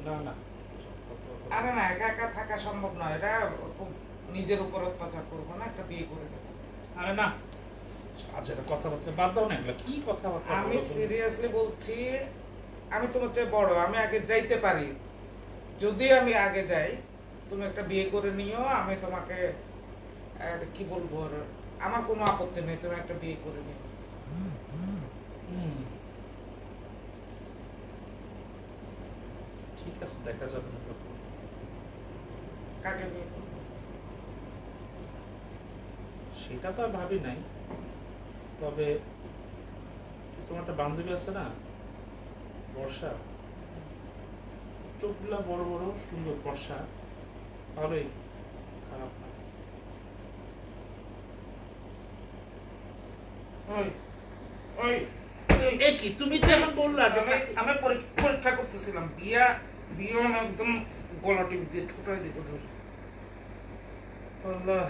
না না আরে না, একা একা থাকা সম্ভব নয়, এটা খুব নিজের উপর অত্যাচার করবো না, একটা বিয়ে করে দেবো। আরে না আচ্ছা এটা কথাবার্তা বাদ দাও না, এগুলো কি কথাবার্তা আমি সিরিয়াসলি বলছি, আমি তোমার চেয়ে বড়, আমি আগে যাইতে পারি। যদি আমি আগে যাই, তুমি একটা বিয়ে করে নিও, আমি তোমাকে কি বলবো, আমার কোনো আপত্তি নেই, তুমি একটা বিয়ে করে নিও। ঠিক আছে, দেখা যাবে না তো। কাকে বিয়ে করবো সেটা তো আর ভাবি নাই, তবে তোমার একটা বান্ধবী আছে না, বর্ষা, চোখগুলা বড় বড় সুন্দর, ফর্সা, ভালোই, খারাপ না। ওই ওই এ কি তুমি যে এখন বললা যে আমি পরীক্ষা করতেছিলাম, বিয়ে একদম গলা টিপ দিয়ে ছোটাই দিকে ধরে। আল্লাহ